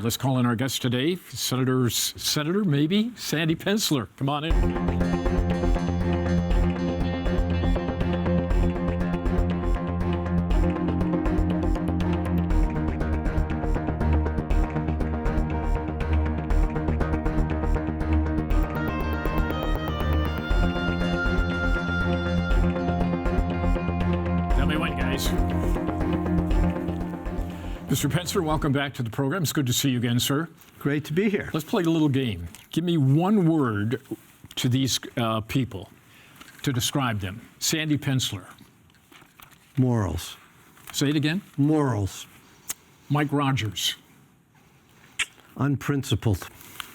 Let's call in our guest today, Senator, maybe, Sandy Pensler. Come on in. Tell me when, guys. Mr. Pensler, welcome back to the program. It's good to see you again, sir. Great to be here. Let's play a little game. Give me one word to these people to describe them. Sandy Pensler. Morals. Say it again. Morals. Mike Rogers. Unprincipled.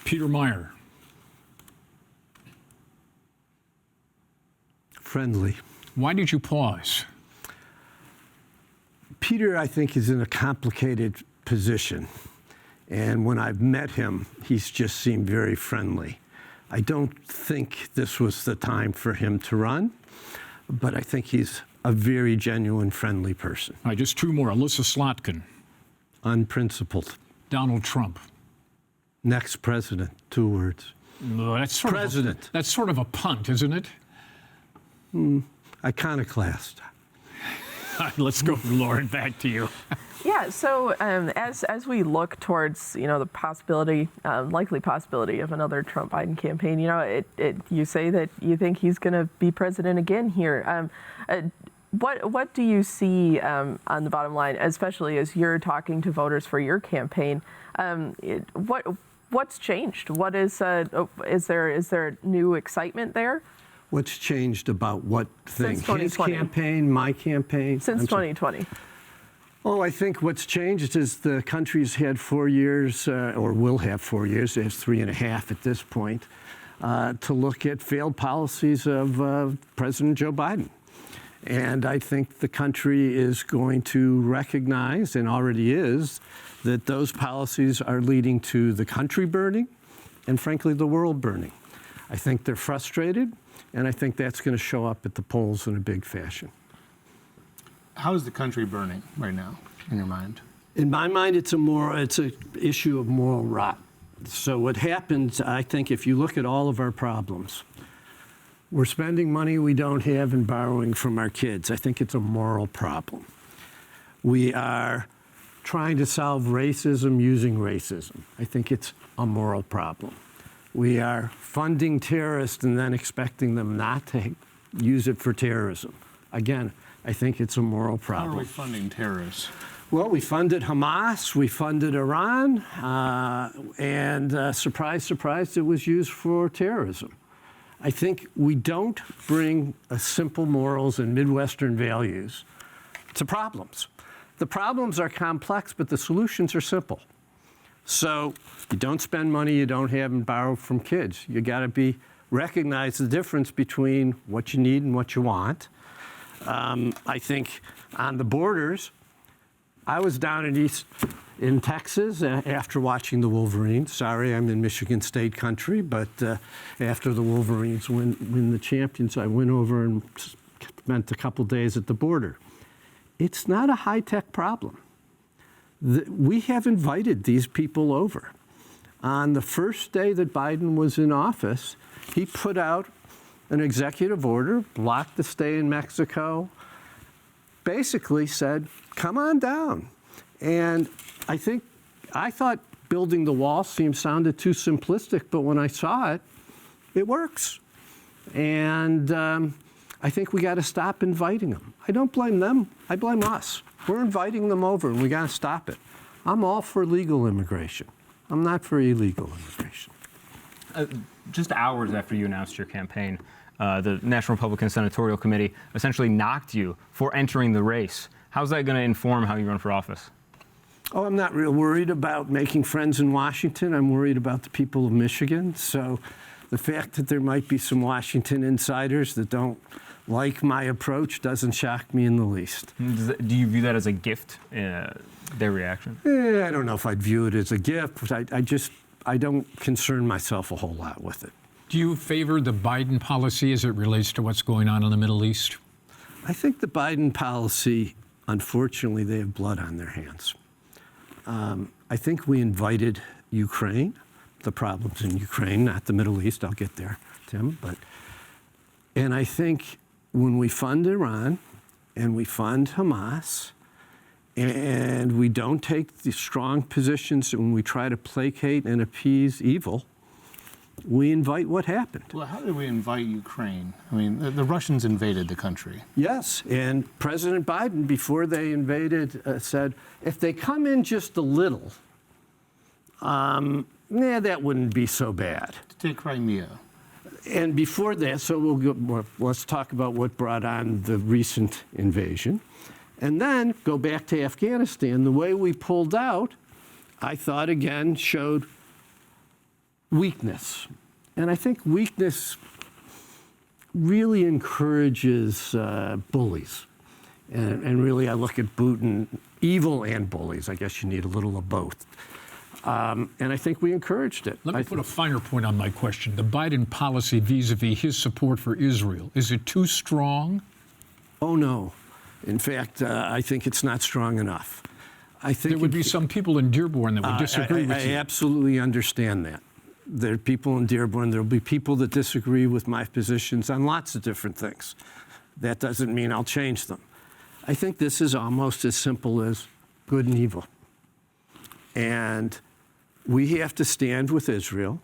Peter Meyer. Friendly. Why did you pause? Peter, I think, is in a complicated position. And when I've met him, he's just seemed very friendly. I don't think this was the time for him to run, but I think he's a very genuine, friendly person. All right, just two more. Alyssa Slotkin. Unprincipled. Donald Trump. Next president, 2 words. No, that's sort President. That's sort of a punt, isn't it? Iconoclast. All right, let's go, Lauren, back to you. Yeah, so as we look towards, the possibility, likely possibility of another Trump-Biden campaign, you say that you think he's going to be president again here. What do you see on the bottom line, especially as you're talking to voters for your campaign? What's changed? What is there new excitement there? What's changed about what thing? Since 2020. His campaign, my campaign? Since 2020. Oh, I think what's changed is the country's had 4 years, or will have 4 years, it has 3.5 at this point, to look at failed policies of President Joe Biden. And I think the country is going to recognize, and already is, that those policies are leading to the country burning and, frankly, the world burning. I think they're frustrated, and I think that's going to show up at the polls in a big fashion. How is the country burning right now, in your mind? In my mind, it's an issue of moral rot. So what happens, I think, if you look at all of our problems, we're spending money we don't have and borrowing from our kids. I think it's a moral problem. We are trying to solve racism using racism. I think it's a moral problem. We are funding terrorists and then expecting them not to use it for terrorism. Again, I think it's a moral problem. How are we funding terrorists? Well, we funded Hamas, we funded Iran, and surprise, surprise, it was used for terrorism. I think we don't bring simple morals and Midwestern values to problems. The problems are complex, but the solutions are simple. So you don't spend money you don't have and borrow from kids. You got to recognize the difference between what you need and what you want. I think on the borders, I was down in Texas after watching the Wolverines. Sorry, I'm in Michigan State country, but after the Wolverines win the champions, I went over and spent a couple days at the border. It's not a high-tech problem. We have invited these people over. On the first day that Biden was in office, he put out an executive order, blocked the stay in Mexico, basically said, come on down. And I thought building the wall sounded too simplistic, but when I saw it, it works. And I think we got to stop inviting them. I don't blame them, I blame us. We're inviting them over, and we got to stop it. I'm all for legal immigration. I'm not for illegal immigration. Just hours after you announced your campaign, the National Republican Senatorial Committee essentially knocked you for entering the race. How's that going to inform how you run for office? Oh, I'm not real worried about making friends in Washington. I'm worried about the people of Michigan. So the fact that there might be some Washington insiders that don't like my approach doesn't shock me in the least. Do you view that as a gift, their reaction? I don't know if I'd view it as a gift. I don't concern myself a whole lot with it. Do you favor the Biden policy as it relates to what's going on in the Middle East? I think the Biden policy, unfortunately, they have blood on their hands. I I think we invited Ukraine, the problems in Ukraine, not the Middle East. I'll get there, Tim. And I think when we fund Iran and we fund Hamas, and we don't take the strong positions when we try to placate and appease evil, we invite what happened. Well, how did we invite Ukraine? I mean, the Russians invaded the country. Yes, and President Biden, before they invaded, said, if they come in just a little, that wouldn't be so bad. To take Crimea. And before that, so let's talk about what brought on the recent invasion. And then go back to Afghanistan. The way we pulled out, I thought, again, showed weakness. And I think weakness really encourages bullies. And really, I look at Putin, evil and bullies. I guess you need a little of both. And I think we encouraged it. Let me put a finer point on my question. The Biden policy vis-a-vis his support for Israel, is it too strong? Oh, no. In fact, I think it's not strong enough. I think there would be some people in Dearborn that would disagree with you. I absolutely understand that. There are people in Dearborn. There will be people that disagree with my positions on lots of different things. That doesn't mean I'll change them. I think this is almost as simple as good and evil. And we have to stand with Israel.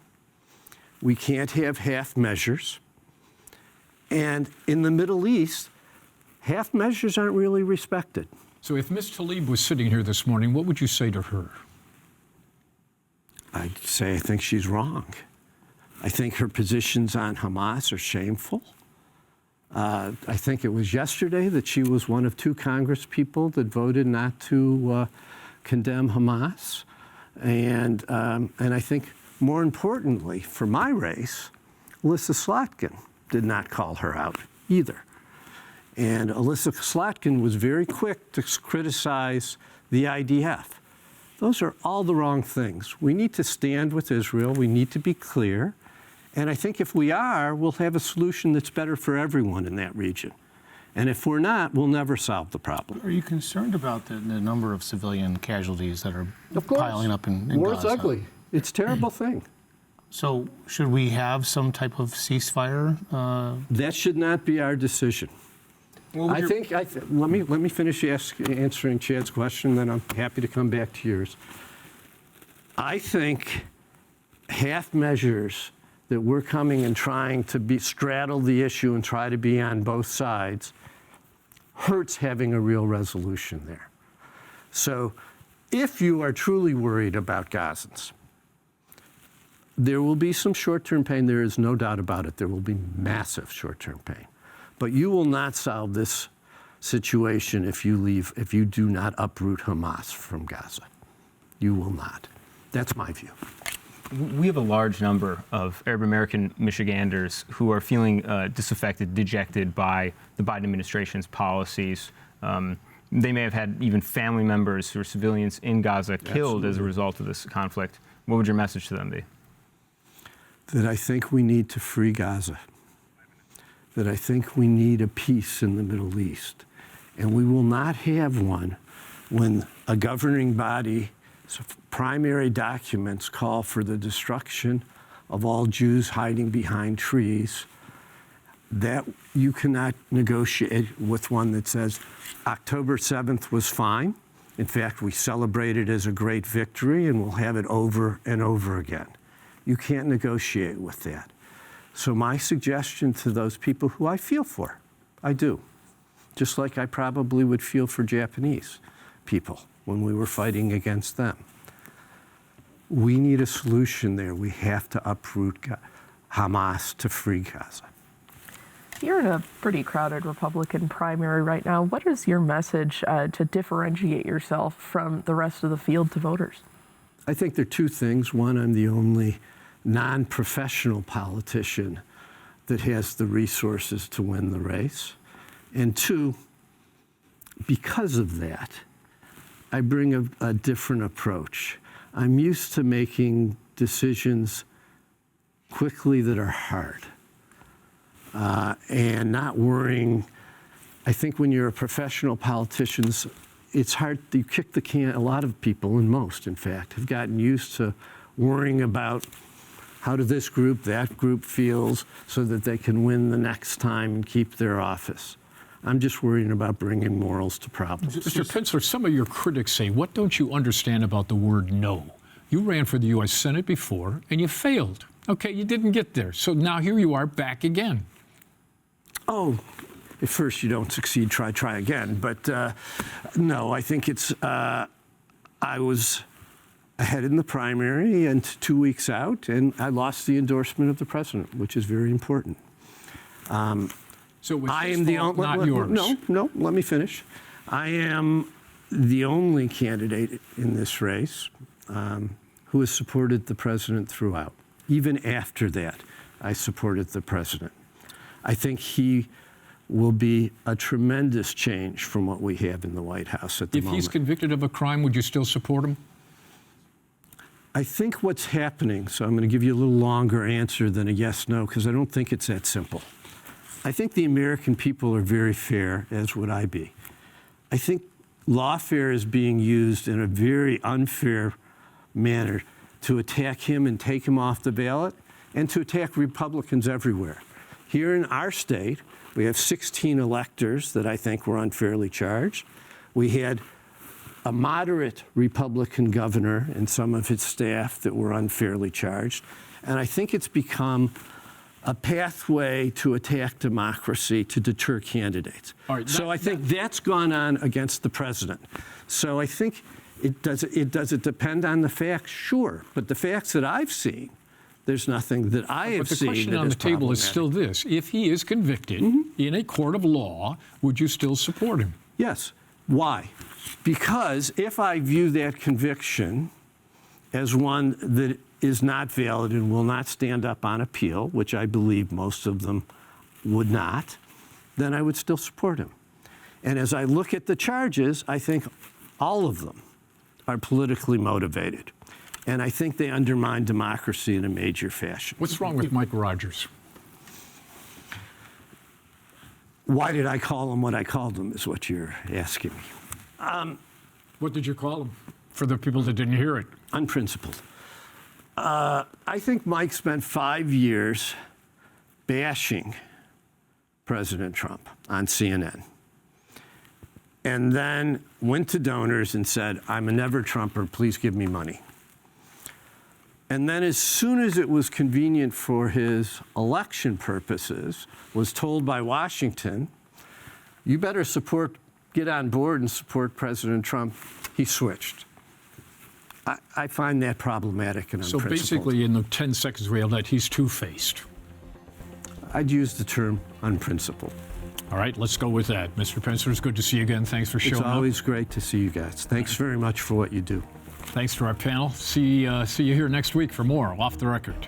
We can't have half measures. And in the Middle East, half measures aren't really respected. So if Ms. Tlaib was sitting here this morning, what would you say to her? I'd say I think she's wrong. I think her positions on Hamas are shameful. I think it was yesterday that she was one of 2 Congress people that voted not to condemn Hamas. And I think more importantly, for my race, Alyssa Slotkin did not call her out either. And Alyssa Slotkin was very quick to criticize the IDF. Those are all the wrong things. We need to stand with Israel. We need to be clear. And I think if we are, we'll have a solution that's better for everyone in that region. And if we're not, we'll never solve the problem. Are you concerned about the number of civilian casualties that are piling up in War's Gaza? ugly. It's a terrible thing. So should we have some type of ceasefire? That should not be our decision. Let me finish answering Chad's question, then I'm happy to come back to yours. I think half measures that we're coming and trying to straddle the issue and try to be on both sides hurts having a real resolution there. So if you are truly worried about Gazans, there will be some short-term pain. There is no doubt about it. There will be massive short-term pain. But you will not solve this situation if you do not uproot Hamas from Gaza. You will not. That's my view. We have a large number of Arab American Michiganders who are feeling disaffected, dejected by the Biden administration's policies. They may have had even family members who are civilians in Gaza killed as a result of this conflict. What would your message to them be? That I think we need to free Gaza. That I think we need a peace in the Middle East. And we will not have one when a governing body's primary documents call for the destruction of all Jews hiding behind trees. That you cannot negotiate with one that says October 7th was fine. In fact, we celebrate it as a great victory and we'll have it over and over again. You can't negotiate with that. So my suggestion to those people who I feel for, I do, just like I probably would feel for Japanese people when we were fighting against them. We need a solution there. We have to uproot Hamas to free Gaza. You're in a pretty crowded Republican primary right now. What is your message to differentiate yourself from the rest of the field to voters? I think there are 2 things. One, I'm the only non-professional politician that has the resources to win the race. And 2, because of that, I bring a different approach. I'm used to making decisions quickly that are hard and not worrying. I think when you're a professional politician, it's hard. You kick the can. A lot of people, and most, in fact, have gotten used to worrying about how do this group, that group feels, so that they can win the next time and keep their office. I'm just worrying about bringing morals to problems. Mr. Pensler, some of your critics say, what don't you understand about the word no? You ran for the U.S. Senate before, and you failed. Okay, you didn't get there. So now here you are back again. Oh, at first you don't succeed, try again. But no, I think it's, I was ahead in the primary and 2 weeks out, and I lost the endorsement of the president, which is very important. So it was I his am the fault, only, not yours. No, let me finish. I am the only candidate in this race who has supported the president throughout. Even after that, I supported the president. I think he will be a tremendous change from what we have in the White House at the moment. If he's convicted of a crime, would you still support him? I think what's happening, so I'm going to give you a little longer answer than a yes-no, because I don't think it's that simple. I think the American people are very fair, as would I be. I think lawfare is being used in a very unfair manner to attack him and take him off the ballot, and to attack Republicans everywhere. Here in our state, we have 16 electors that I think were unfairly charged. We had a moderate Republican governor and some of his staff that were unfairly charged. And I think it's become a pathway to attack democracy, to deter candidates. All right, so I think that's gone on against the president. So I think does it depend on the facts? Sure. But the facts that I've seen, there's nothing that I have But the seen question that on is the table is still problematic. this. If he is convicted in a court of law, would you still support him? Yes. Why? Because if I view that conviction as one that is not valid and will not stand up on appeal, which I believe most of them would not, then I would still support him. And as I look at the charges, I think all of them are politically motivated. And I think they undermine democracy in a major fashion. What's wrong with Mike Rogers? Why did I call him what I called him is what you're asking me. What did you call him? For the people that didn't hear it. Unprincipled. I think Mike spent 5 years bashing President Trump on CNN, and then went to donors and said, I'm a never-Trumper, please give me money. And then as soon as it was convenient for his election purposes, was told by Washington, you better get on board and support President Trump, he switched. I find that problematic and unprincipled. So basically, in the 10 seconds we have left, he's two-faced. I'd use the term unprincipled. All right, let's go with that. Mr. Pensler, it's good to see you again. Thanks for showing It's always great to see you guys. Thanks very much for what you do. Thanks to our panel. See you here next week for more Off the Record.